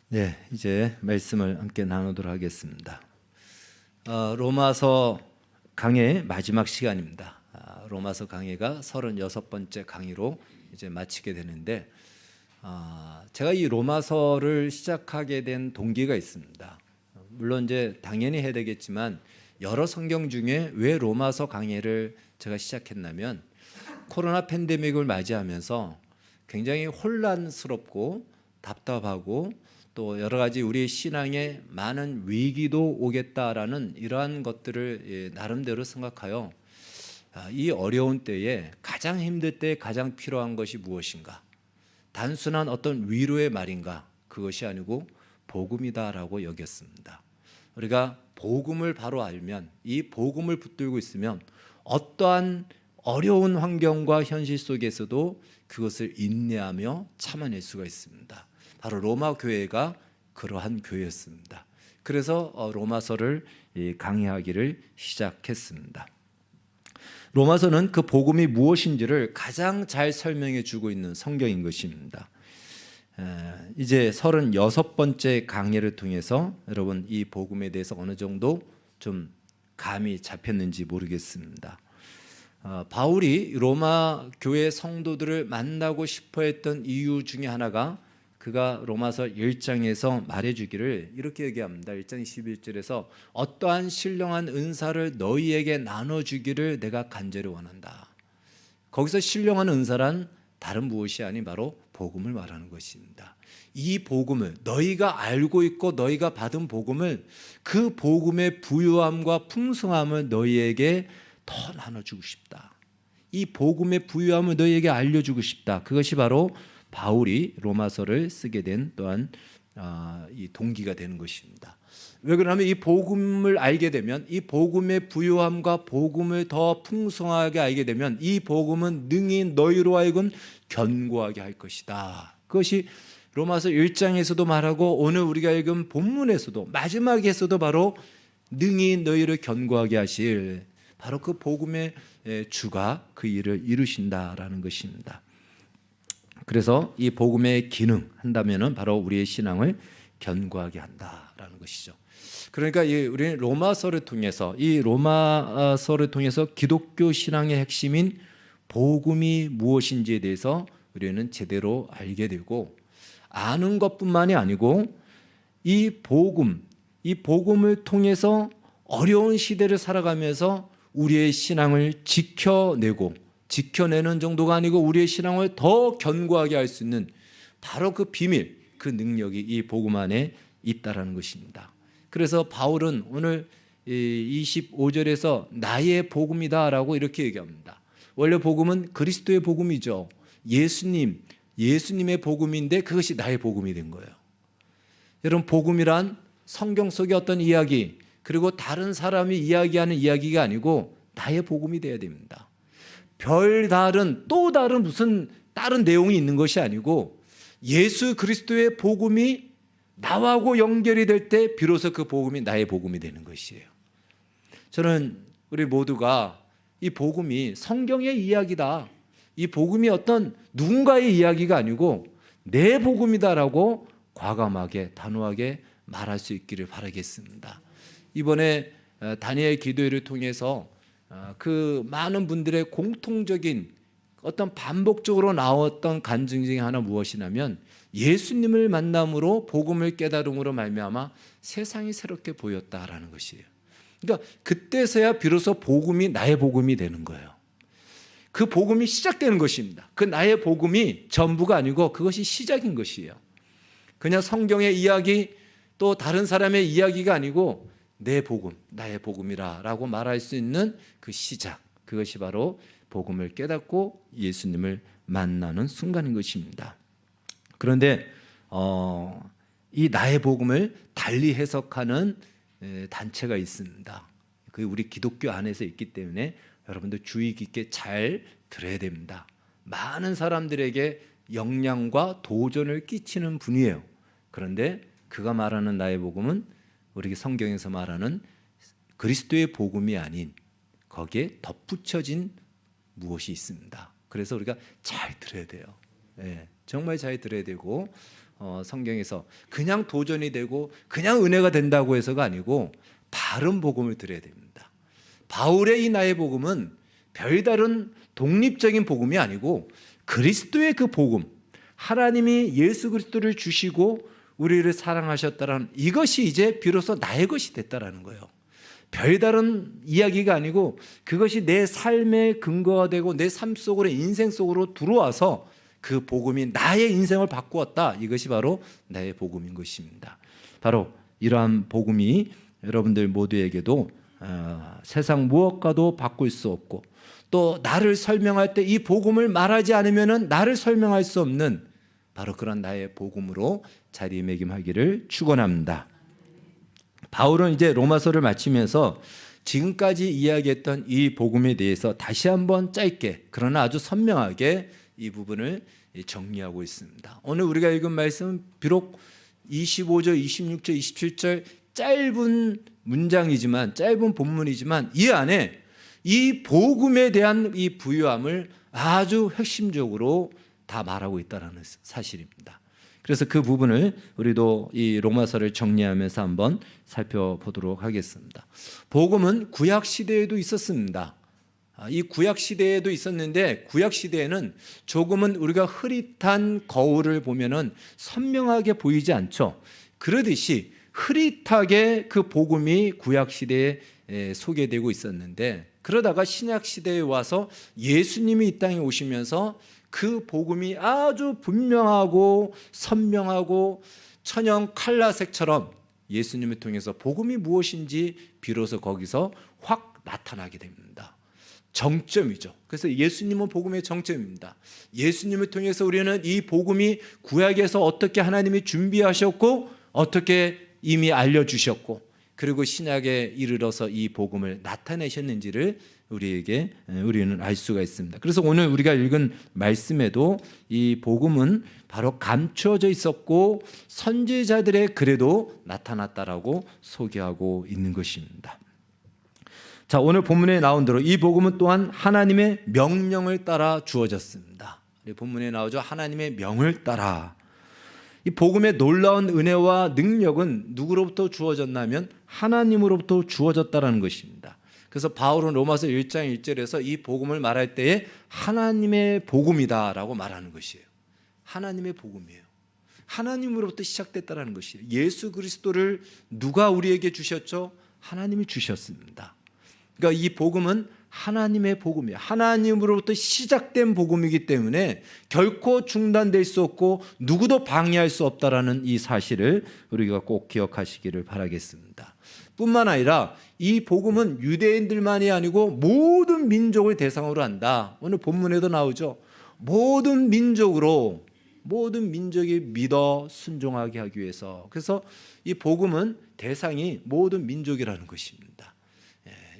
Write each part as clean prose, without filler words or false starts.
네, 이제 말씀을 함께 나누도록 하겠습니다. 로마서 강의 마지막 시간입니다. 로마서 강의가 36번째 강의로 이제 마치게 되는데, 제가 이 로마서를 시작하게 된 동기가 있습니다. 물론 이제 당연히 해야 되겠지만 여러 성경 중에 왜 로마서 강의를 제가 시작했냐면, 코로나 팬데믹을 맞이하면서 굉장히 혼란스럽고 답답하고 또 여러 가지 우리 신앙에 많은 위기도 오겠다라는 이러한 것들을 나름대로 생각하여 이 어려운 때에 가장 힘들 때 가장 필요한 것이 무엇인가? 단순한 어떤 위로의 말인가? 그것이 아니고 복음이다라고 여겼습니다. 우리가 복음을 바로 알면, 이 복음을 붙들고 있으면 어떠한 어려운 환경과 현실 속에서도 그것을 인내하며 참아낼 수가 있습니다. 바로 로마 교회가 그러한 교회였습니다. 그래서 로마서를 강의하기를 시작했습니다. 로마서는 그 복음이 무엇인지를 가장 잘 설명해 주고 있는 성경인 것입니다. 이제 36번째 강의를 통해서 여러분 이 복음에 대해서 어느 정도 좀 감이 잡혔는지 모르겠습니다. 바울이 로마 교회 성도들을 만나고 싶어 했던 이유 중에 하나가, 그가 로마서 1장에서 말해주기를 이렇게 얘기합니다. 1장 21절에서 어떠한 신령한 은사를 너희에게 나눠주기를 내가 간절히 원한다. 거기서 신령한 은사란 다른 무엇이 아닌 바로 복음을 말하는 것입니다. 이 복음을, 너희가 알고 있고 너희가 받은 복음을, 그 복음의 부유함과 풍성함을 너희에게 더 나눠주고 싶다. 이 복음의 부유함을 너희에게 알려주고 싶다. 그것이 바로 바울이 로마서를 쓰게 된 또한 이 동기가 되는 것입니다. 왜 그러냐면 이 복음을 알게 되면, 이 복음의 부유함과 복음을 더 풍성하게 알게 되면 이 복음은 능히 너희로 하여금 견고하게 할 것이다. 그것이 로마서 1장에서도 말하고 오늘 우리가 읽은 본문에서도 마지막에서도 바로 능히 너희를 견고하게 하실 바로 그 복음의 주가 그 일을 이루신다라는 것입니다. 그래서 이 복음의 기능 한다면은 바로 우리의 신앙을 견고하게 한다라는 것이죠. 그러니까 우리는 로마서를 통해서, 이 로마서를 통해서 기독교 신앙의 핵심인 복음이 무엇인지에 대해서 우리는 제대로 알게 되고, 아는 것뿐만이 아니고 이 복음을 통해서 어려운 시대를 살아가면서 우리의 신앙을 지켜내는 정도가 아니고 우리의 신앙을 더 견고하게 할 수 있는 바로 그 비밀, 그 능력이 이 복음 안에 있다라는 것입니다. 그래서 바울은 오늘 25절에서 나의 복음이다라고 이렇게 얘기합니다. 원래 복음은 그리스도의 복음이죠. 예수님의 복음인데 그것이 나의 복음이 된 거예요. 여러분, 복음이란 성경 속의 어떤 이야기, 그리고 다른 사람이 이야기하는 이야기가 아니고 나의 복음이 되어야 됩니다. 또 다른 무슨 다른 내용이 있는 것이 아니고 예수 그리스도의 복음이 나하고 연결이 될 때 비로소 그 복음이 나의 복음이 되는 것이에요. 저는 우리 모두가 이 복음이 성경의 이야기다, 이 복음이 어떤 누군가의 이야기가 아니고 내 복음이다라고 과감하게 단호하게 말할 수 있기를 바라겠습니다. 이번에 다니엘 기도회를 통해서 그 많은 분들의 공통적인 어떤 반복적으로 나왔던 간증 중에 하나 무엇이냐면, 예수님을 만남으로 복음을 깨달음으로 말미암아 세상이 새롭게 보였다라는 것이에요. 그러니까 그때서야 비로소 복음이 나의 복음이 되는 거예요. 그 복음이 시작되는 것입니다. 그 나의 복음이 전부가 아니고 그것이 시작인 것이에요. 그냥 성경의 이야기, 또 다른 사람의 이야기가 아니고 내 복음, 나의 복음이라고 말할 수 있는 그 시작, 그것이 바로 복음을 깨닫고 예수님을 만나는 순간인 것입니다. 그런데 이 나의 복음을 달리 해석하는 단체가 있습니다. 그게 우리 기독교 안에서 있기 때문에 여러분들 주의 깊게 잘 들어야 됩니다. 많은 사람들에게 영향과 도전을 끼치는 분이에요. 그런데 그가 말하는 나의 복음은 우리 성경에서 말하는 그리스도의 복음이 아닌 거기에 덧붙여진 무엇이 있습니다. 그래서 우리가 잘 들어야 돼요. 정말 잘 들어야 되고, 성경에서 그냥 도전이 되고 그냥 은혜가 된다고 해서가 아니고 바른 복음을 들어야 됩니다. 바울의 이 나의 복음은 별다른 독립적인 복음이 아니고 그리스도의 그 복음, 하나님이 예수 그리스도를 주시고 우리를 사랑하셨다라는 이것이 이제 비로소 나의 것이 됐다라는 거예요. 별다른 이야기가 아니고 그것이 내 삶의 근거가 되고 내 삶 속으로 인생 속으로 들어와서 그 복음이 나의 인생을 바꾸었다. 이것이 바로 나의 복음인 것입니다. 바로 이러한 복음이 여러분들 모두에게도 세상 무엇과도 바꿀 수 없고 또 나를 설명할 때 이 복음을 말하지 않으면 나를 설명할 수 없는 바로 그런 나의 복음으로 자리매김하기를 축원합니다. 바울은 이제 로마서를 마치면서 지금까지 이야기했던 이 복음에 대해서 다시 한번 짧게 그러나 아주 선명하게 이 부분을 정리하고 있습니다. 오늘 우리가 읽은 말씀은 비록 25절, 26절, 27절 짧은 문장이지만 짧은 본문이지만 이 안에 이 복음에 대한 이 부유함을 아주 핵심적으로 다 말하고 있다는 사실입니다. 그래서 그 부분을 우리도 이 로마서를 정리하면서 한번 살펴보도록 하겠습니다. 복음은 구약 시대에도 있었습니다. 이 구약 시대에도 있었는데 구약 시대에는 조금은 우리가 흐릿한 거울을 보면은 선명하게 보이지 않죠. 그러듯이 흐릿하게 그 복음이 구약 시대에 소개되고 있었는데 그러다가 신약 시대에 와서 예수님이 이 땅에 오시면서 그 복음이 아주 분명하고 선명하고 천연 칼라색처럼 예수님을 통해서 복음이 무엇인지 비로소 거기서 확 나타나게 됩니다. 정점이죠. 그래서 예수님은 복음의 정점입니다. 예수님을 통해서 우리는 이 복음이 구약에서 어떻게 하나님이 준비하셨고 어떻게 이미 알려주셨고 그리고 신약에 이르러서 이 복음을 나타내셨는지를 우리는 알 수가 있습니다. 그래서 오늘 우리가 읽은 말씀에도 이 복음은 바로 감추어져 있었고 선지자들의 글에도 나타났다라고 소개하고 있는 것입니다. 자, 오늘 본문에 나온 대로 이 복음은 또한 하나님의 명령을 따라 주어졌습니다. 본문에 나오죠. 하나님의 명을 따라. 이 복음의 놀라운 은혜와 능력은 누구로부터 주어졌냐면 하나님으로부터 주어졌다라는 것입니다. 그래서 바울은 로마서 1장 1절에서 이 복음을 말할 때에 하나님의 복음이다라고 말하는 것이에요. 하나님의 복음이에요. 하나님으로부터 시작됐다라는 것이에요. 예수 그리스도를 누가 우리에게 주셨죠? 하나님이 주셨습니다. 그러니까 이 복음은 하나님의 복음이에요. 하나님으로부터 시작된 복음이기 때문에 결코 중단될 수 없고 누구도 방해할 수 없다라는 이 사실을 우리가 꼭 기억하시기를 바라겠습니다. 뿐만 아니라 이 복음은 유대인들만이 아니고 모든 민족을 대상으로 한다. 오늘 본문에도 나오죠. 모든 민족이 믿어 순종하게 하기 위해서. 그래서 이 복음은 대상이 모든 민족이라는 것입니다.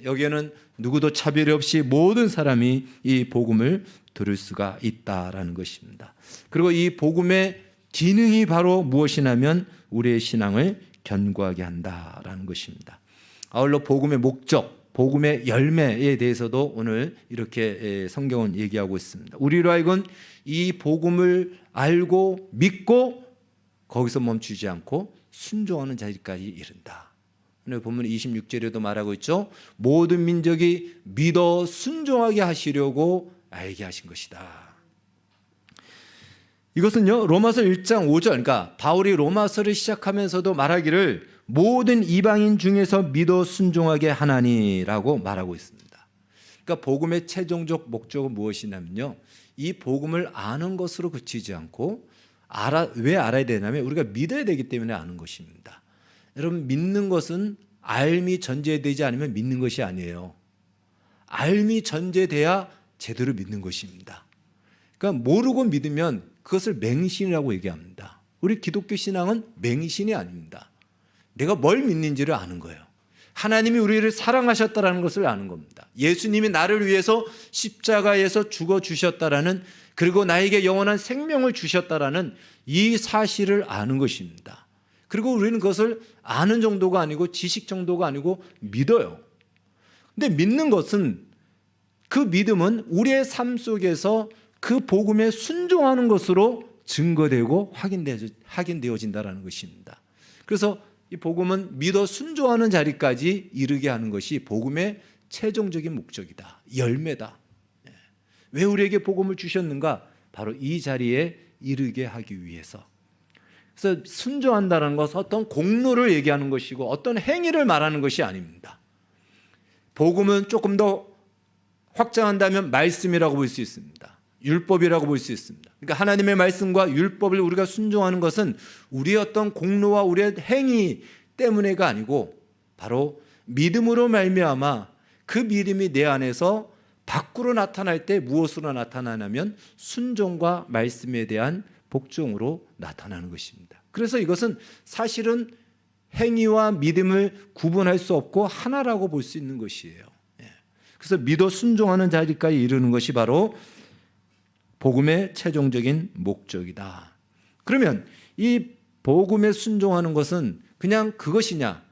여기에는 누구도 차별 없이 모든 사람이 이 복음을 들을 수가 있다라는 것입니다. 그리고 이 복음의 기능이 바로 무엇이냐면 우리의 신앙을 견고하게 한다라는 것입니다. 아울러 복음의 목적, 복음의 열매에 대해서도 오늘 이렇게 성경은 얘기하고 있습니다. 우리로 하여금 이 복음을 알고 믿고 거기서 멈추지 않고 순종하는 자리까지 이른다. 오늘 본문 26절에도 말하고 있죠. 모든 민족이 믿어 순종하게 하시려고 알게 하신 것이다. 이것은요 로마서 1장 5절 그러니까 바울이 로마서를 시작하면서도 말하기를 모든 이방인 중에서 믿어 순종하게 하나니라고 말하고 있습니다. 그러니까 복음의 최종적 목적은 무엇이냐면요 이 복음을 아는 것으로 그치지 않고 왜 알아야 되냐면 우리가 믿어야 되기 때문에 아는 것입니다. 여러분 믿는 것은 알미 전제되지 않으면 믿는 것이 아니에요. 알미 전제돼야 제대로 믿는 것입니다. 그러니까 모르고 믿으면 그것을 맹신이라고 얘기합니다. 우리 기독교 신앙은 맹신이 아닙니다. 내가 뭘 믿는지를 아는 거예요. 하나님이 우리를 사랑하셨다는 것을 아는 겁니다. 예수님이 나를 위해서 십자가에서 죽어주셨다라는 그리고 나에게 영원한 생명을 주셨다라는 이 사실을 아는 것입니다. 그리고 우리는 그것을 아는 정도가 아니고 지식 정도가 아니고 믿어요. 근데 믿는 것은 그 믿음은 우리의 삶 속에서 그 복음에 순종하는 것으로 증거되고 확인되어진다라는 것입니다. 그래서 이 복음은 믿어 순종하는 자리까지 이르게 하는 것이 복음의 최종적인 목적이다. 열매다. 왜 우리에게 복음을 주셨는가? 바로 이 자리에 이르게 하기 위해서. 그래서 순종한다는 것은 어떤 공로를 얘기하는 것이고 어떤 행위를 말하는 것이 아닙니다. 복음은 조금 더 확장한다면 말씀이라고 볼 수 있습니다. 율법이라고 볼 수 있습니다. 그러니까 하나님의 말씀과 율법을 우리가 순종하는 것은 우리의 어떤 공로와 우리의 행위 때문에가 아니고 바로 믿음으로 말미암아 그 믿음이 내 안에서 밖으로 나타날 때 무엇으로 나타나냐면 순종과 말씀에 대한 복종으로 나타나는 것입니다. 그래서 이것은 사실은 행위와 믿음을 구분할 수 없고 하나라고 볼 수 있는 것이에요. 그래서 믿어 순종하는 자리까지 이르는 것이 바로 복음의 최종적인 목적이다. 그러면 이 복음에 순종하는 것은 그냥 그것이냐?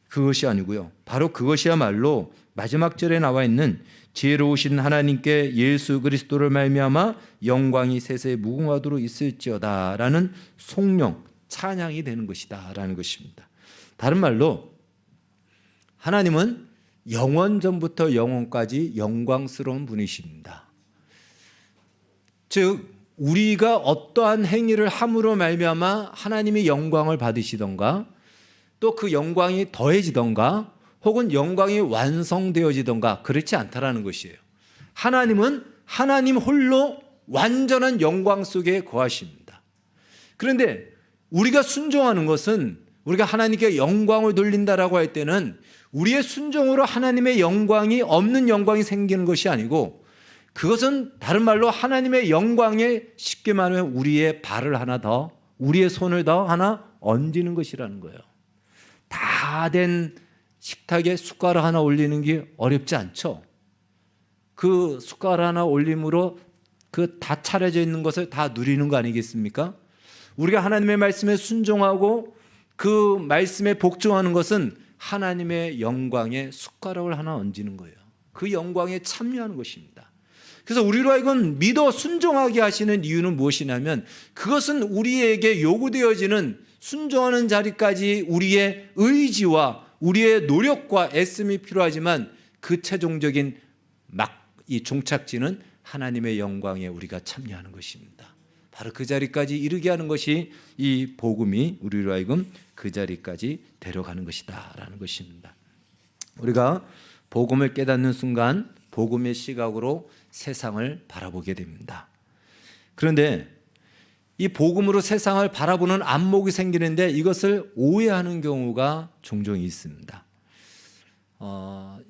그것이 아니고요. 바로 그것이야말로 마지막 절에 나와 있는 지혜로우신 하나님께 예수 그리스도를 말미암아 영광이 세세에 무궁하도록 있을지어다라는 송령, 찬양이 되는 것이다라는 것입니다. 다른 말로 하나님은 영원 전부터 영원까지 영광스러운 분이십니다. 즉 우리가 어떠한 행위를 함으로 말미암아 하나님이 영광을 받으시던가 또 그 영광이 더해지던가 혹은 영광이 완성되어지던가 그렇지 않다라는 것이에요. 하나님은 하나님 홀로 완전한 영광 속에 거하십니다. 그런데 우리가 순종하는 것은 우리가 하나님께 영광을 돌린다라고 할 때는 우리의 순종으로 하나님의 영광이 없는 영광이 생기는 것이 아니고 그것은 다른 말로 하나님의 영광에 쉽게 말하면 우리의 발을 하나 더, 우리의 손을 더 하나 얹는 것이라는 거예요. 다 된 식탁에 숟가락 하나 올리는 게 어렵지 않죠. 그 숟가락 하나 올림으로 그 다 차려져 있는 것을 다 누리는 거 아니겠습니까? 우리가 하나님의 말씀에 순종하고 그 말씀에 복종하는 것은 하나님의 영광에 숟가락을 하나 얹는 거예요. 그 영광에 참여하는 것입니다. 그래서 우리로 하여금 믿어 순종하게 하시는 이유는 무엇이냐면 그것은 우리에게 요구되어지는 순종하는 자리까지 우리의 의지와 우리의 노력과 애씀이 필요하지만 그 최종적인 이 종착지는 하나님의 영광에 우리가 참여하는 것입니다. 바로 그 자리까지 이르게 하는 것이 이 복음이 우리로 하여금 그 자리까지 데려가는 것이다라는 것입니다. 우리가 복음을 깨닫는 순간 복음의 시각으로 세상을 바라보게 됩니다. 그런데 이 복음으로 세상을 바라보는 안목이 생기는데 이것을 오해하는 경우가 종종 있습니다.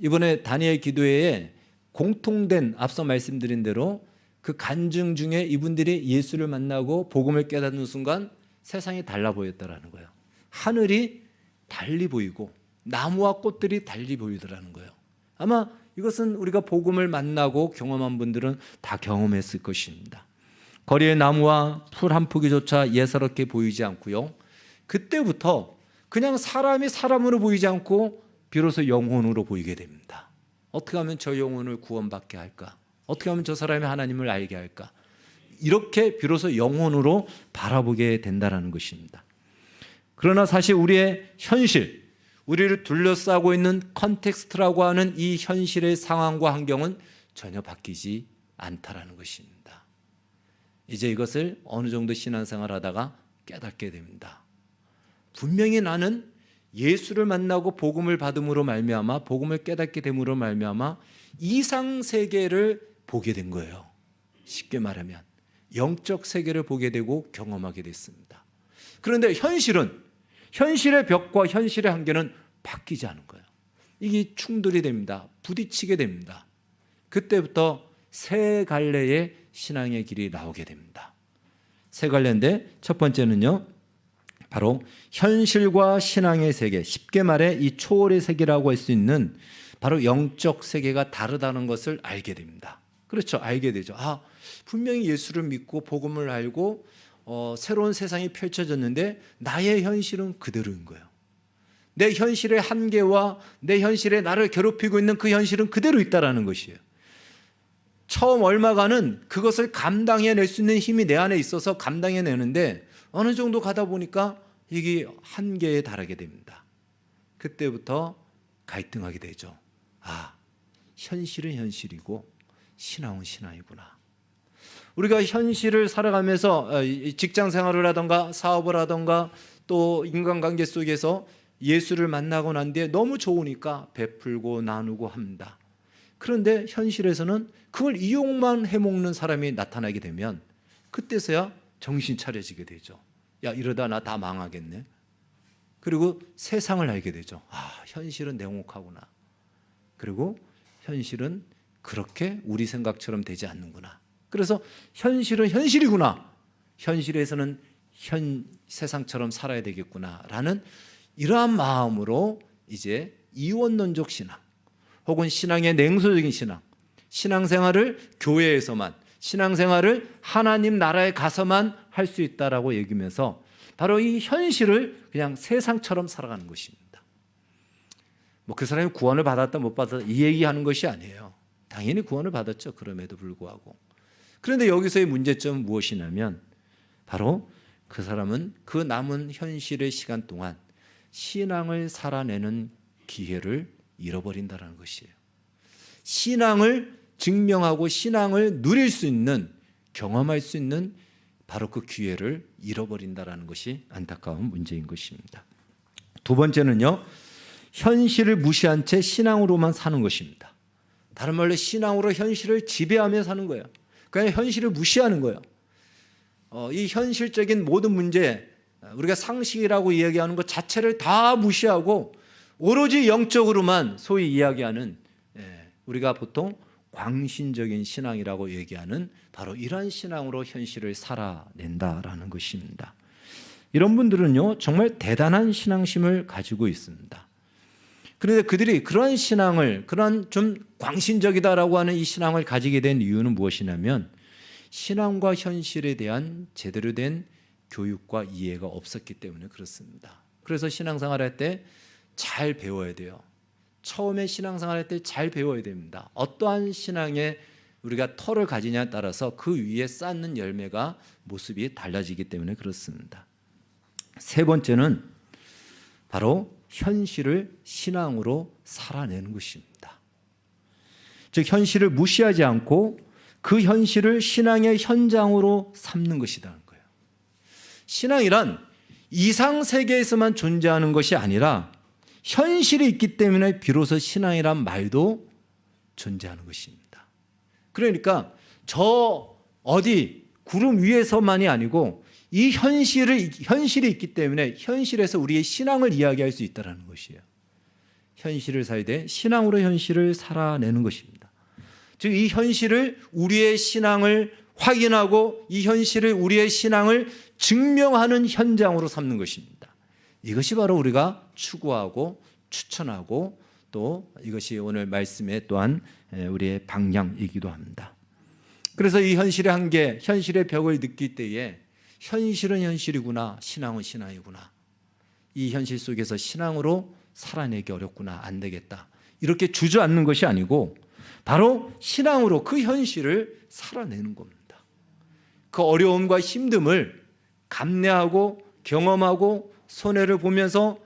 이번에 다니엘 기도회에 공통된 앞서 말씀드린 대로 그 간증 중에 이분들이 예수를 만나고 복음을 깨닫는 순간 세상이 달라 보였다라는 거예요. 하늘이 달리 보이고 나무와 꽃들이 달리 보이더라는 거예요. 아마 이것은 우리가 복음을 만나고 경험한 분들은 다 경험했을 것입니다. 거리의 나무와 풀 한 포기조차 예사롭게 보이지 않고요. 그때부터 그냥 사람이 사람으로 보이지 않고 비로소 영혼으로 보이게 됩니다. 어떻게 하면 저 영혼을 구원받게 할까? 어떻게 하면 저 사람이 하나님을 알게 할까? 이렇게 비로소 영혼으로 바라보게 된다는 것입니다. 그러나 사실 우리의 현실, 우리를 둘러싸고 있는 컨텍스트라고 하는 이 현실의 상황과 환경은 전혀 바뀌지 않다라는 것입니다. 이제 이것을 어느 정도 신앙생활 하다가 깨닫게 됩니다. 분명히 나는 예수를 만나고 복음을 받음으로 말미암아 복음을 깨닫게 됨으로 말미암아 이상 세계를 보게 된 거예요. 쉽게 말하면 영적 세계를 보게 되고 경험하게 됐습니다. 그런데 현실의 벽과 현실의 한계는 바뀌지 않은 거예요. 이게 충돌이 됩니다. 부딪히게 됩니다. 그때부터 세 갈래의 신앙의 길이 나오게 됩니다. 세 갈래인데 첫 번째는요, 바로 현실과 신앙의 세계, 쉽게 말해 이 초월의 세계라고 할 수 있는 바로 영적 세계가 다르다는 것을 알게 됩니다. 그렇죠, 알게 되죠. 분명히 예수를 믿고 복음을 알고 새로운 세상이 펼쳐졌는데 나의 현실은 그대로인 거예요. 내 현실의 한계와 내 현실에 나를 괴롭히고 있는 그 현실은 그대로 있다라는 것이에요. 처음 얼마간은 그것을 감당해낼 수 있는 힘이 내 안에 있어서 감당해내는데 어느 정도 가다 보니까 이게 한계에 달하게 됩니다. 그때부터 갈등하게 되죠. 아, 현실은 현실이고 신앙은 신앙이구나. 우리가 현실을 살아가면서 직장 생활을 하던가 사업을 하던가 또 인간관계 속에서 예수를 만나고 난 뒤에 너무 좋으니까 베풀고 나누고 합니다. 그런데 현실에서는 그걸 이용만 해먹는 사람이 나타나게 되면 그때서야 정신 차려지게 되죠. 야, 이러다 나 다 망하겠네. 그리고 세상을 알게 되죠. 아, 현실은 냉혹하구나. 그리고 현실은 그렇게 우리 생각처럼 되지 않는구나. 그래서 현실은 현실이구나. 현실에서는 세상처럼 살아야 되겠구나라는 이러한 마음으로 이제 이원론적 신앙 혹은 신앙의 냉소적인 신앙, 신앙생활을 교회에서만, 신앙생활을 하나님 나라에 가서만 할 수 있다라고 얘기하면서 바로 이 현실을 그냥 세상처럼 살아가는 것입니다. 뭐 그 사람이 구원을 받았다 못 받았다 이 얘기하는 것이 아니에요. 당연히 구원을 받았죠. 그럼에도 불구하고. 그런데 여기서의 문제점은 무엇이냐면 바로 그 사람은 그 남은 현실의 시간 동안 신앙을 살아내는 기회를 잃어버린다는 것이에요. 신앙을 증명하고 신앙을 누릴 수 있는, 경험할 수 있는 바로 그 기회를 잃어버린다는 것이 안타까운 문제인 것입니다. 두 번째는요, 현실을 무시한 채 신앙으로만 사는 것입니다. 다른 말로 신앙으로 현실을 지배하며 사는 거예요. 그냥 현실을 무시하는 거예요. 이 현실적인 모든 문제, 우리가 상식이라고 이야기하는 것 자체를 다 무시하고 오로지 영적으로만 소위 이야기하는, 우리가 보통 광신적인 신앙이라고 얘기하는 바로 이러한 신앙으로 현실을 살아낸다라는 것입니다. 이런 분들은요, 정말 대단한 신앙심을 가지고 있습니다. 그런데 그들이 그러한 신앙을, 그러한 좀 광신적이다라고 하는 이 신앙을 가지게 된 이유는 무엇이냐면 신앙과 현실에 대한 제대로 된 교육과 이해가 없었기 때문에 그렇습니다. 그래서 신앙생활할 때 잘 배워야 돼요. 처음에 신앙생활할 때 잘 배워야 됩니다. 어떠한 신앙에 우리가 터를 가지냐에 따라서 그 위에 쌓는 열매가 모습이 달라지기 때문에 그렇습니다. 세 번째는 바로 현실을 신앙으로 살아내는 것입니다. 즉 현실을 무시하지 않고 그 현실을 신앙의 현장으로 삼는 것이라는 거예요. 신앙이란 이상세계에서만 존재하는 것이 아니라 현실이 있기 때문에 비로소 신앙이란 말도 존재하는 것입니다. 그러니까 저 어디 구름 위에서만이 아니고 이 현실이 있기 때문에 현실에서 우리의 신앙을 이야기할 수 있다는 것이에요. 현실을 살 때 신앙으로 현실을 살아내는 것입니다. 즉 이 현실을 우리의 신앙을 확인하고 이 현실을 우리의 신앙을 증명하는 현장으로 삼는 것입니다. 이것이 바로 우리가 추구하고 추천하고 또 이것이 오늘 말씀의 또한 우리의 방향이기도 합니다. 그래서 이 현실의 한계, 현실의 벽을 느낄 때에 현실은 현실이구나, 신앙은 신앙이구나. 이 현실 속에서 신앙으로 살아내기 어렵구나, 안 되겠다. 이렇게 주저앉는 것이 아니고 바로 신앙으로 그 현실을 살아내는 겁니다. 그 어려움과 힘듦을 감내하고 경험하고 손해를 보면서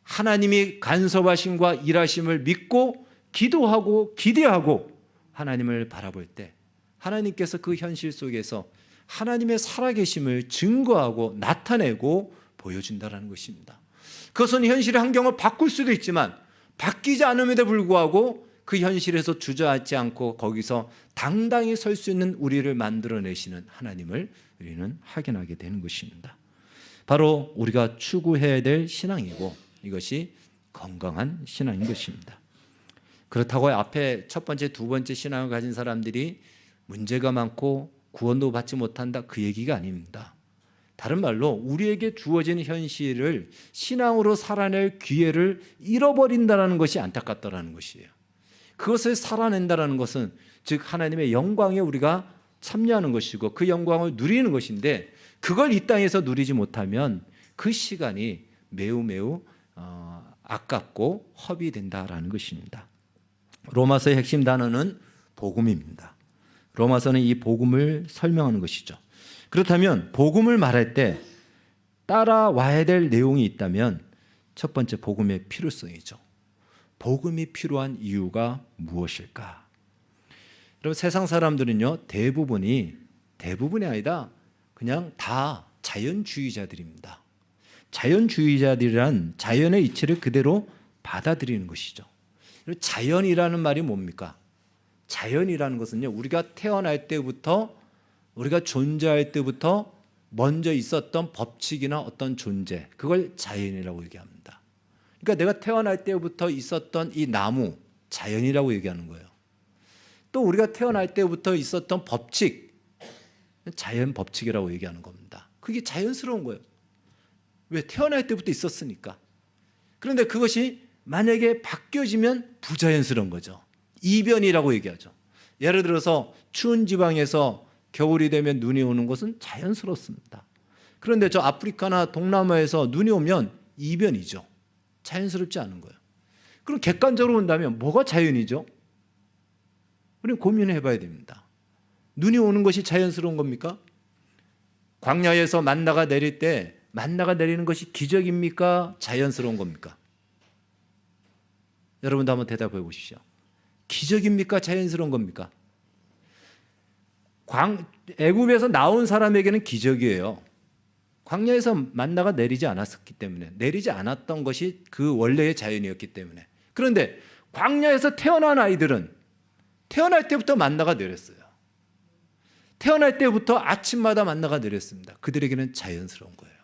하나님이 간섭하심과 일하심을 믿고 기도하고 기대하고 하나님을 바라볼 때 하나님께서 그 현실 속에서 하나님의 살아계심을 증거하고 나타내고 보여준다는 것입니다. 그것은 현실의 환경을 바꿀 수도 있지만 바뀌지 않음에도 불구하고 그 현실에서 주저앉지 않고 거기서 당당히 설 수 있는 우리를 만들어내시는 하나님을 우리는 확인하게 되는 것입니다. 바로 우리가 추구해야 될 신앙이고 이것이 건강한 신앙인 것입니다. 그렇다고 앞에 첫 번째, 두 번째 신앙을 가진 사람들이 문제가 많고 구원도 받지 못한다 그 얘기가 아닙니다. 다른 말로 우리에게 주어진 현실을 신앙으로 살아낼 기회를 잃어버린다는 것이 안타깝다는 것이에요. 그것을 살아낸다는 것은 즉 하나님의 영광에 우리가 참여하는 것이고 그 영광을 누리는 것인데 그걸 이 땅에서 누리지 못하면 그 시간이 매우 아깝고 헛이 된다라는 것입니다. 로마서의 핵심 단어는 복음입니다. 로마서는 이 복음을 설명하는 것이죠. 그렇다면 복음을 말할 때 따라와야 될 내용이 있다면 첫 번째 복음의 필요성이죠. 복음이 필요한 이유가 무엇일까? 여러분, 세상 사람들은요, 대부분이 아니다, 그냥 다 자연주의자들입니다. 자연주의자들이란 자연의 이치를 그대로 받아들이는 것이죠. 자연이라는 말이 뭡니까? 자연이라는 것은요, 우리가 태어날 때부터, 우리가 존재할 때부터 먼저 있었던 법칙이나 어떤 존재, 그걸 자연이라고 얘기합니다. 그러니까 내가 태어날 때부터 있었던 이 나무, 자연이라고 얘기하는 거예요. 또 우리가 태어날 때부터 있었던 법칙, 자연 법칙이라고 얘기하는 겁니다. 그게 자연스러운 거예요. 왜? 태어날 때부터 있었으니까. 그런데 그것이 만약에 바뀌어지면 부자연스러운 거죠. 이변이라고 얘기하죠. 예를 들어서 추운 지방에서 겨울이 되면 눈이 오는 것은 자연스럽습니다. 그런데 저 아프리카나 동남아에서 눈이 오면 이변이죠. 자연스럽지 않은 거예요. 그럼 객관적으로 본다면 뭐가 자연이죠? 우리는 고민해 봐야 됩니다. 눈이 오는 것이 자연스러운 겁니까? 광야에서 만나가 내릴 때 만나가 내리는 것이 기적입니까? 자연스러운 겁니까? 여러분도 한번 대답해 보십시오. 기적입니까? 자연스러운 겁니까? 애굽에서 나온 사람에게는 기적이에요. 광야에서 만나가 내리지 않았기 때문에, 내리지 않았던 것이 그 원래의 자연이었기 때문에. 그런데 광야에서 태어난 아이들은 태어날 때부터 만나가 내렸어요. 태어날 때부터 아침마다 만나가 내렸습니다. 그들에게는 자연스러운 거예요.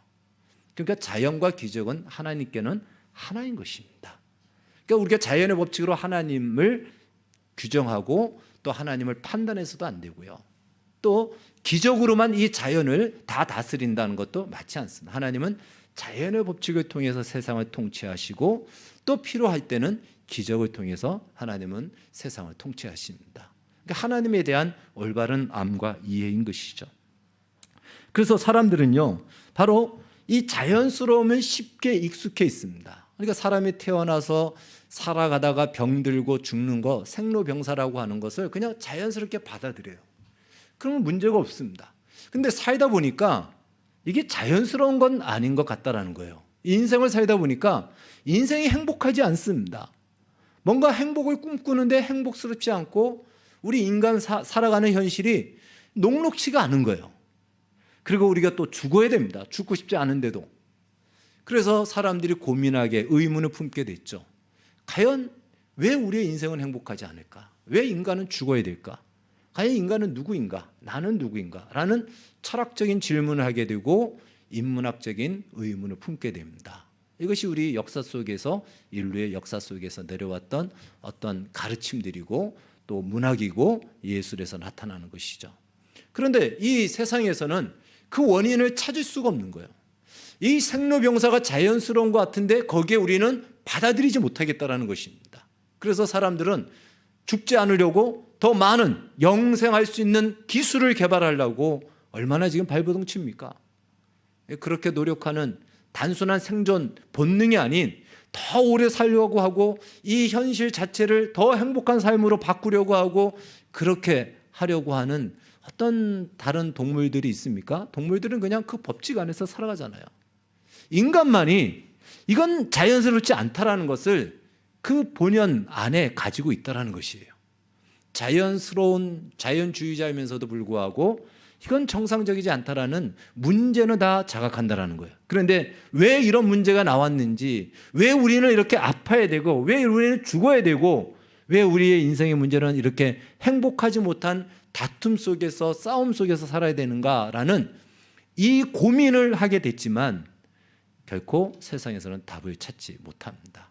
그러니까 자연과 기적은 하나님께는 하나인 것입니다. 그러니까 우리가 자연의 법칙으로 하나님을 규정하고 또 하나님을 판단해서도 안 되고요. 또 기적으로만 이 자연을 다 다스린다는 것도 맞지 않습니다. 하나님은 자연의 법칙을 통해서 세상을 통치하시고 또 필요할 때는 기적을 통해서 하나님은 세상을 통치하십니다. 그러니까 하나님에 대한 올바른 암과 이해인 것이죠. 그래서 사람들은요, 바로 이 자연스러움은 쉽게 익숙해 있습니다. 그러니까 사람이 태어나서 살아가다가 병들고 죽는 거, 생로병사라고 하는 것을 그냥 자연스럽게 받아들여요. 그러면 문제가 없습니다. 근데 살다 보니까 이게 자연스러운 건 아닌 것 같다라는 거예요. 인생을 살다 보니까 인생이 행복하지 않습니다. 뭔가 행복을 꿈꾸는데 행복스럽지 않고 우리 인간 살아가는 현실이 녹록치가 않은 거예요. 그리고 우리가 또 죽어야 됩니다. 죽고 싶지 않은데도. 그래서 사람들이 고민하게 의문을 품게 됐죠. 과연 왜 우리의 인생은 행복하지 않을까? 왜 인간은 죽어야 될까? 과연 인간은 누구인가? 나는 누구인가? 라는 철학적인 질문을 하게 되고 인문학적인 의문을 품게 됩니다. 이것이 우리 역사 속에서, 인류의 역사 속에서 내려왔던 어떤 가르침들이고 또 문학이고 예술에서 나타나는 것이죠. 그런데 이 세상에서는 그 원인을 찾을 수가 없는 거예요. 이 생로병사가 자연스러운 것 같은데 거기에 우리는 받아들이지 못하겠다는 것입니다. 그래서 사람들은 죽지 않으려고 더 많은 영생할 수 있는 기술을 개발하려고 얼마나 지금 발버둥 칩니까? 그렇게 노력하는 단순한 생존 본능이 아닌 더 오래 살려고 하고 이 현실 자체를 더 행복한 삶으로 바꾸려고 하고 그렇게 하려고 하는 어떤 다른 동물들이 있습니까? 동물들은 그냥 그 법칙 안에서 살아가잖아요. 인간만이 이건 자연스럽지 않다라는 것을 그 본연 안에 가지고 있다라는 것이에요. 자연스러운 자연주의자이면서도 불구하고 이건 정상적이지 않다라는 문제는 다 자각한다라는 거예요. 그런데 왜 이런 문제가 나왔는지, 왜 우리는 이렇게 아파야 되고, 왜 우리는 죽어야 되고, 왜 우리의 인생의 문제는 이렇게 행복하지 못한 다툼 속에서, 싸움 속에서 살아야 되는가라는 이 고민을 하게 됐지만 결코 세상에서는 답을 찾지 못합니다.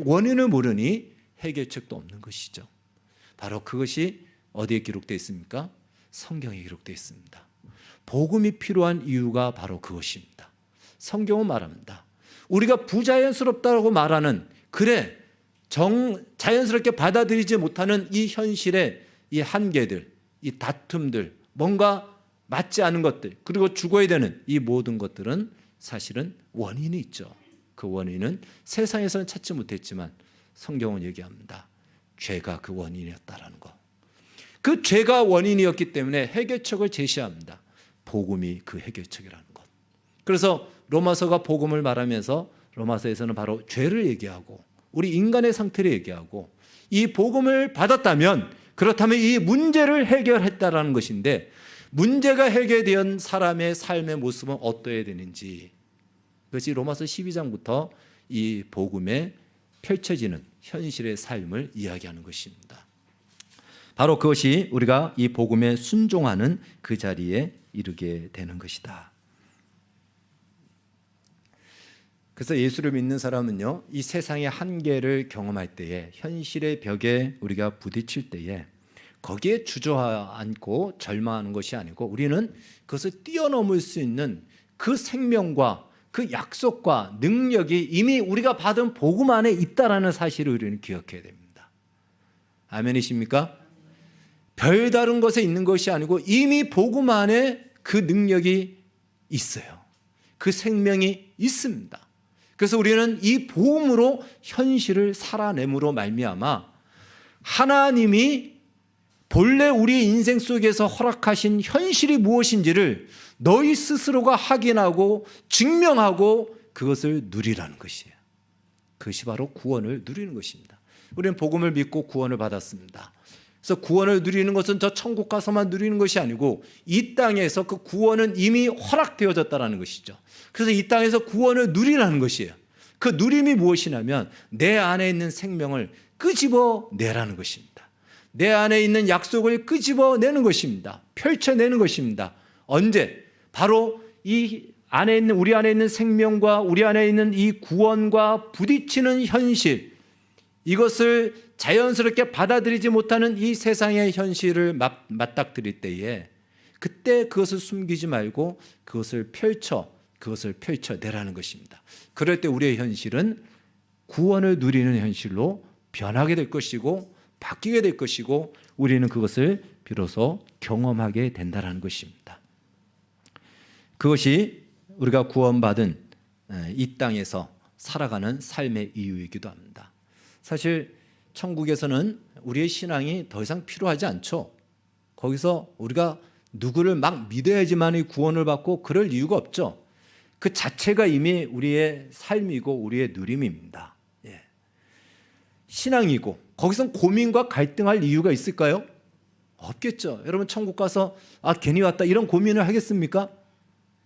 원인을 모르니 해결책도 없는 것이죠. 바로 그것이 어디에 기록되어 있습니까? 성경에 기록되어 있습니다. 복음이 필요한 이유가 바로 그것입니다. 성경은 말합니다. 우리가 부자연스럽다고 말하는, 그래 자연스럽게 받아들이지 못하는 이 현실의 이 한계들, 이 다툼들, 뭔가 맞지 않은 것들, 그리고 죽어야 되는 이 모든 것들은 사실은 원인이 있죠. 그 원인은 세상에서는 찾지 못했지만 성경은 얘기합니다. 죄가 그 원인이었다라는 거. 그 죄가 원인이었기 때문에 해결책을 제시합니다. 복음이 그 해결책이라는 것. 그래서 로마서가 복음을 말하면서 로마서에서는 바로 죄를 얘기하고 우리 인간의 상태를 얘기하고 이 복음을 받았다면 그렇다면 이 문제를 해결했다라는 것인데 문제가 해결된 사람의 삶의 모습은 어떠해야 되는지 그것이 로마서 12장부터 이 복음에 펼쳐지는 현실의 삶을 이야기하는 것입니다. 바로 그것이 우리가 이 복음에 순종하는 그 자리에 이르게 되는 것이다. 그래서 예수를 믿는 사람은요, 이 세상의 한계를 경험할 때에 현실의 벽에 우리가 부딪힐 때에 거기에 주저앉고 절망하는 것이 아니고 우리는 그것을 뛰어넘을 수 있는 그 생명과 그 약속과 능력이 이미 우리가 받은 복음 안에 있다라는 사실을 우리는 기억해야 됩니다. 아멘이십니까? 별다른 것에 있는 것이 아니고 이미 복음 안에 그 능력이 있어요. 그 생명이 있습니다. 그래서 우리는 이 복음으로 현실을 살아내므로 말미암아 하나님이 본래 우리 인생 속에서 허락하신 현실이 무엇인지를 너희 스스로가 확인하고 증명하고 그것을 누리라는 것이에요. 그것이 바로 구원을 누리는 것입니다. 우리는 복음을 믿고 구원을 받았습니다. 그래서 구원을 누리는 것은 저 천국 가서만 누리는 것이 아니고 이 땅에서 그 구원은 이미 허락되어졌다는 것이죠. 그래서 이 땅에서 구원을 누리라는 것이에요. 그 누림이 무엇이냐면 내 안에 있는 생명을 끄집어내라는 것입니다. 내 안에 있는 약속을 끄집어내는 것입니다. 펼쳐내는 것입니다. 언제? 바로 이 안에 있는 우리 안에 있는 생명과 우리 안에 있는 이 구원과 부딪히는 현실, 이것을 자연스럽게 받아들이지 못하는 이 세상의 현실을 맞닥뜨릴 때에 그때 그것을 숨기지 말고 그것을 펼쳐내라는 것입니다. 그럴 때 우리의 현실은 구원을 누리는 현실로 변하게 될 것이고 바뀌게 될 것이고 우리는 그것을 비로소 경험하게 된다는 것입니다. 그것이 우리가 구원받은 이 땅에서 살아가는 삶의 이유이기도 합니다. 사실 천국에서는 우리의 신앙이 더 이상 필요하지 않죠. 거기서 우리가 누구를 막 믿어야지만 구원을 받고 그럴 이유가 없죠. 그 자체가 이미 우리의 삶이고 우리의 누림입니다. 예. 신앙이고 거기서 고민과 갈등할 이유가 있을까요? 없겠죠. 여러분 천국 가서 괜히 왔다 이런 고민을 하겠습니까?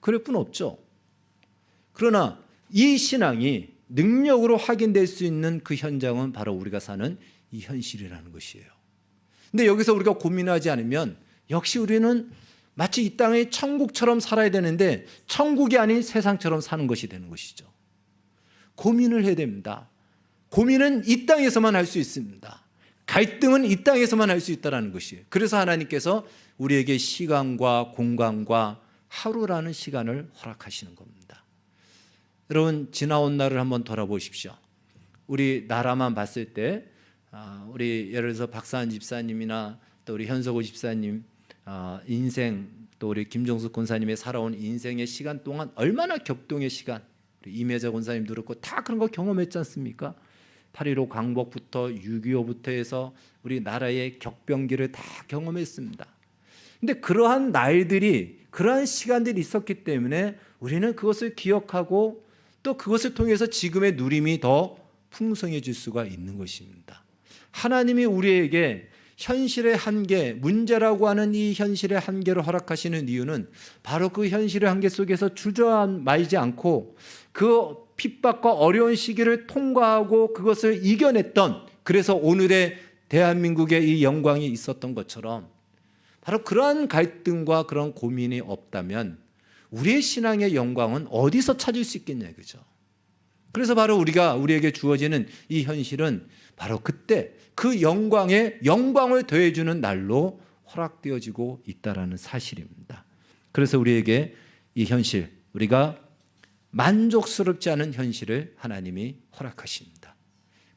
그럴 뿐 없죠. 그러나 이 신앙이 능력으로 확인될 수 있는 그 현장은 바로 우리가 사는 이 현실이라는 것이에요. 근데 여기서 우리가 고민하지 않으면 역시 우리는 마치 이 땅의 천국처럼 살아야 되는데 천국이 아닌 세상처럼 사는 것이 되는 것이죠. 고민을 해야 됩니다. 고민은 이 땅에서만 할 수 있습니다. 갈등은 이 땅에서만 할 수 있다는 것이에요. 그래서 하나님께서 우리에게 시간과 공간과 하루라는 시간을 허락하시는 겁니다. 여러분 지나온 날을 한번 돌아보십시오. 우리 나라만 봤을 때 우리 예를 들어서 박사한 집사님이나 또 우리 현석호 집사님 인생 또 우리 김종숙 권사님의 살아온 인생의 시간 동안 얼마나 격동의 시간 우리 임혜자 권사님도 그렇고 다 그런 거 경험했지 않습니까? 8.15 광복부터 6.25부터 해서 우리 나라의 격변기를 다 경험했습니다. 근데 그러한 날들이 그러한 시간들이 있었기 때문에 우리는 그것을 기억하고 또 그것을 통해서 지금의 누림이 더 풍성해질 수가 있는 것입니다. 하나님이 우리에게 현실의 한계, 문제라고 하는 이 현실의 한계를 허락하시는 이유는 바로 그 현실의 한계 속에서 주저말지 않고 그 핍박과 어려운 시기를 통과하고 그것을 이겨냈던, 그래서 오늘의 대한민국의 이 영광이 있었던 것처럼 바로 그러한 갈등과 그런 고민이 없다면 우리의 신앙의 영광은 어디서 찾을 수 있겠냐, 그죠? 그래서 바로 우리에게 주어지는 이 현실은 바로 그때 그 영광을 더해주는 날로 허락되어지고 있다라는 사실입니다. 그래서 우리에게 이 현실, 우리가 만족스럽지 않은 현실을 하나님이 허락하십니다.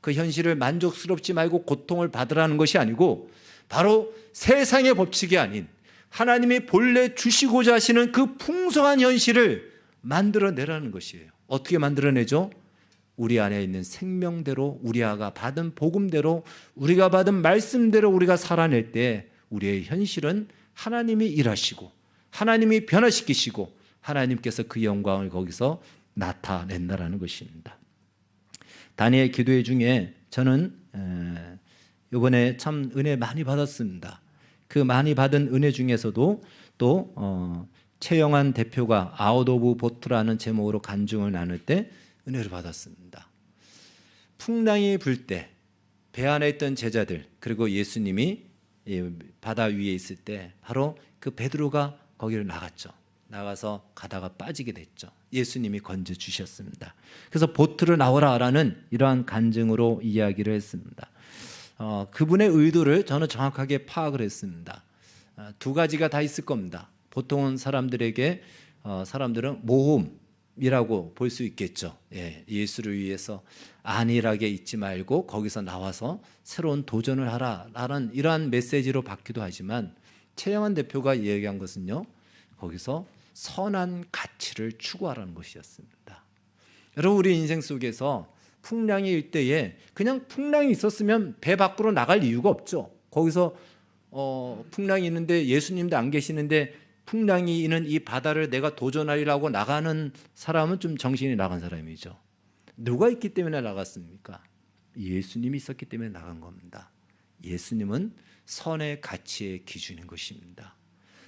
그 현실을 만족스럽지 말고 고통을 받으라는 것이 아니고 바로 세상의 법칙이 아닌 하나님이 본래 주시고자 하시는 그 풍성한 현실을 만들어내라는 것이에요. 어떻게 만들어내죠? 우리 안에 있는 생명대로, 우리가 받은 복음대로, 우리가 받은 말씀대로 우리가 살아낼 때 우리의 현실은 하나님이 일하시고 하나님이 변화시키시고 하나님께서 그 영광을 거기서 나타낸다라는 것입니다. 다니엘 기도회 중에 저는 이번에 참 은혜 많이 받았습니다. 그 많이 받은 은혜 중에서도 또 최영환 대표가 아웃 오브 보트라는 제목으로 간증을 나눌 때 은혜를 받았습니다. 풍랑이 불 때 배 안에 있던 제자들 그리고 예수님이 바다 위에 있을 때 바로 그 베드로가 거기를 나갔죠. 나가서 가다가 빠지게 됐죠. 예수님이 건져 주셨습니다. 그래서 보트로 나오라라는 이러한 간증으로 이야기를 했습니다. 그분의 의도를 저는 정확하게 파악을 했습니다. 두 가지가 다 있을 겁니다. 보통은 사람들은 모험이라고 볼 수 있겠죠. 예수를 위해서 안일하게 있지 말고 거기서 나와서 새로운 도전을 하라라는 이러한 메시지로 받기도 하지만 최영환 대표가 이야기한 것은요, 거기서 선한 가치를 추구하라는 것이었습니다. 여러분, 우리 인생 속에서 풍랑이 일 때에 그냥 풍랑이 있었으면 배 밖으로 나갈 이유가 없죠. 거기서 풍랑이 있는데 예수님도 안 계시는데 풍랑이 있는 이 바다를 내가 도전하리라고 나가는 사람은 좀 정신이 나간 사람이죠. 누가 있기 때문에 나갔습니까? 예수님이 있었기 때문에 나간 겁니다. 예수님은 선의 가치의 기준인 것입니다.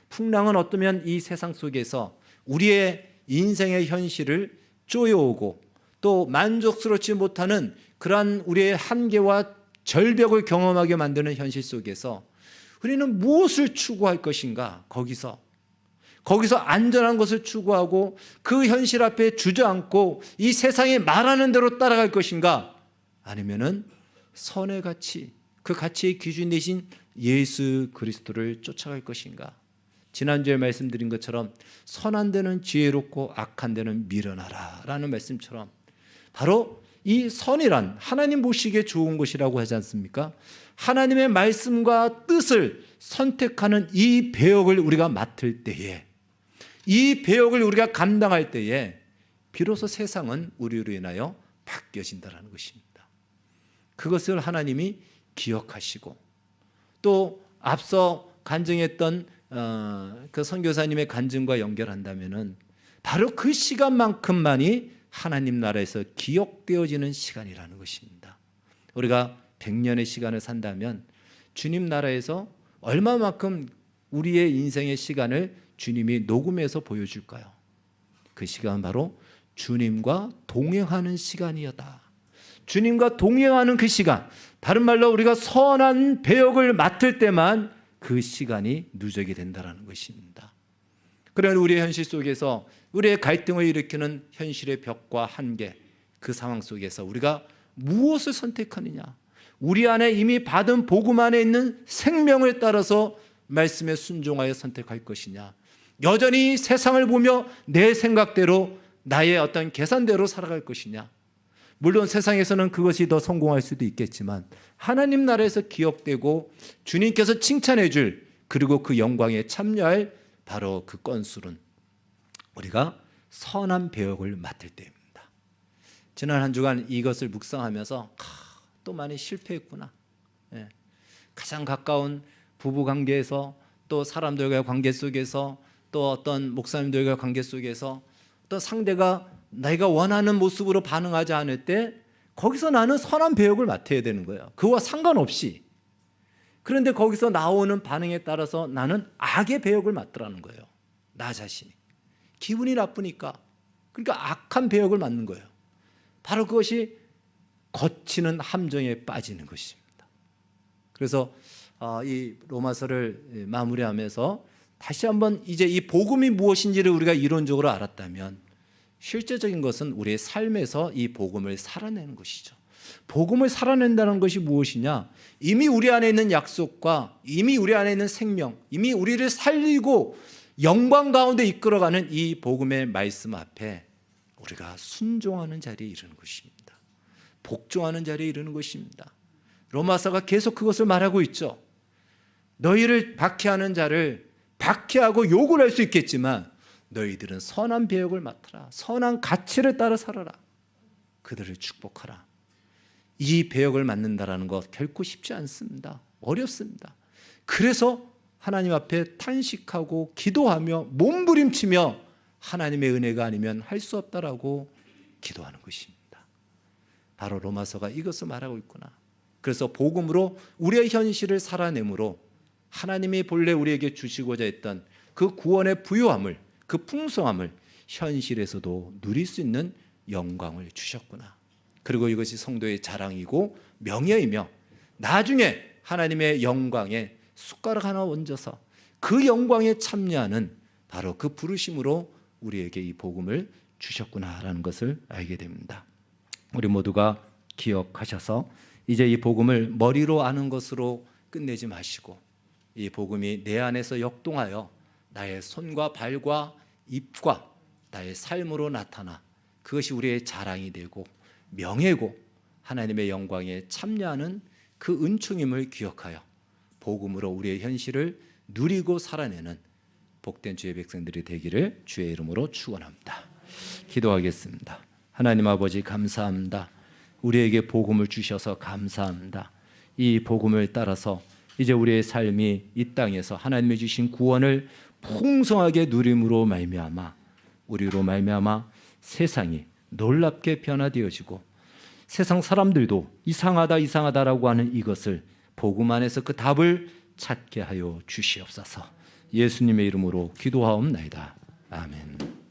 풍랑은 어쩌면 이 세상 속에서 우리의 인생의 현실을 쪼여오고 또 만족스럽지 못하는 그러한 우리의 한계와 절벽을 경험하게 만드는 현실 속에서 우리는 무엇을 추구할 것인가? 거기서 안전한 것을 추구하고 그 현실 앞에 주저앉고 이 세상이 말하는 대로 따라갈 것인가? 아니면은 선의 가치, 그 가치의 기준 대신 예수 그리스도를 쫓아갈 것인가? 지난주에 말씀드린 것처럼 선한 데는 지혜롭고 악한 데는 미련하라 라는 말씀처럼 바로 이 선이란 하나님 보시기에 좋은 것이라고 하지 않습니까? 하나님의 말씀과 뜻을 선택하는 이 배역을 우리가 맡을 때에, 이 배역을 우리가 감당할 때에 비로소 세상은 우리로 인하여 바뀌어진다는 것입니다. 그것을 하나님이 기억하시고 또 앞서 간증했던 그 선교사님의 간증과 연결한다면은 바로 그 시간만큼만이 하나님 나라에서 기억되어지는 시간이라는 것입니다. 우리가 100년의 시간을 산다면 주님 나라에서 얼마만큼 우리의 인생의 시간을 주님이 녹음해서 보여줄까요? 그 시간은 바로 주님과 동행하는 시간이었다. 주님과 동행하는 그 시간, 다른 말로 우리가 선한 배역을 맡을 때만 그 시간이 누적이 된다는 것입니다. 그러나 우리의 현실 속에서 우리의 갈등을 일으키는 현실의 벽과 한계, 그 상황 속에서 우리가 무엇을 선택하느냐? 우리 안에 이미 받은 복음 안에 있는 생명을 따라서 말씀에 순종하여 선택할 것이냐? 여전히 세상을 보며 내 생각대로 나의 어떤 계산대로 살아갈 것이냐? 물론 세상에서는 그것이 더 성공할 수도 있겠지만 하나님 나라에서 기억되고 주님께서 칭찬해 줄 그리고 그 영광에 참여할 바로 그 건술은 우리가 선한 배역을 맡을 때입니다. 지난 한 주간 이것을 묵상하면서 또 많이 실패했구나. 가장 가까운 부부관계에서 또 사람들과의 관계 속에서 또 어떤 목사님들과의 관계 속에서 또 상대가 내가 원하는 모습으로 반응하지 않을 때 거기서 나는 선한 배역을 맡아야 되는 거예요. 그와 상관없이. 그런데 거기서 나오는 반응에 따라서 나는 악의 배역을 맡으라는 거예요. 나 자신이. 기분이 나쁘니까. 그러니까 악한 배역을 맡는 거예요. 바로 그것이 거치는 함정에 빠지는 것입니다. 그래서 이 로마서를 마무리하면서 다시 한번 이제 이 복음이 무엇인지를 우리가 이론적으로 알았다면 실제적인 것은 우리의 삶에서 이 복음을 살아내는 것이죠. 복음을 살아낸다는 것이 무엇이냐? 이미 우리 안에 있는 약속과 이미 우리 안에 있는 생명, 이미 우리를 살리고 영광 가운데 이끌어가는 이 복음의 말씀 앞에 우리가 순종하는 자리에 이르는 것입니다. 복종하는 자리에 이르는 것입니다. 로마서가 계속 그것을 말하고 있죠. 너희를 박해하는 자를 박해하고 욕을 할 수 있겠지만 너희들은 선한 배역을 맡아라. 선한 가치를 따라 살아라. 그들을 축복하라. 이 배역을 맡는다라는 것 결코 쉽지 않습니다. 어렵습니다. 그래서 하나님 앞에 탄식하고 기도하며 몸부림치며 하나님의 은혜가 아니면 할 수 없다라고 기도하는 것입니다. 바로 로마서가 이것을 말하고 있구나. 그래서 복음으로 우리의 현실을 살아내므로 하나님이 본래 우리에게 주시고자 했던 그 구원의 부요함을, 그 풍성함을 현실에서도 누릴 수 있는 영광을 주셨구나. 그리고 이것이 성도의 자랑이고 명예이며 나중에 하나님의 영광에 숟가락 하나 얹어서 그 영광에 참여하는 바로 그 부르심으로 우리에게 이 복음을 주셨구나라는 것을 알게 됩니다. 우리 모두가 기억하셔서 이제 이 복음을 머리로 아는 것으로 끝내지 마시고 이 복음이 내 안에서 역동하여 나의 손과 발과 입과 나의 삶으로 나타나 그것이 우리의 자랑이 되고 명예고 하나님의 영광에 참여하는 그 은총임을 기억하여 복음으로 우리의 현실을 누리고 살아내는 복된 주의 백성들이 되기를 주의 이름으로 축원합니다. 기도하겠습니다. 하나님 아버지 감사합니다. 우리에게 복음을 주셔서 감사합니다. 이 복음을 따라서 이제 우리의 삶이 이 땅에서 하나님이 주신 구원을 풍성하게 누림으로 말미암아 우리로 말미암아 세상이 놀랍게 변화되어지고 세상 사람들도 이상하다라고 하는 이것을 복음 안에서 그 답을 찾게 하여 주시옵소서. 예수님의 이름으로 기도하옵나이다. 아멘.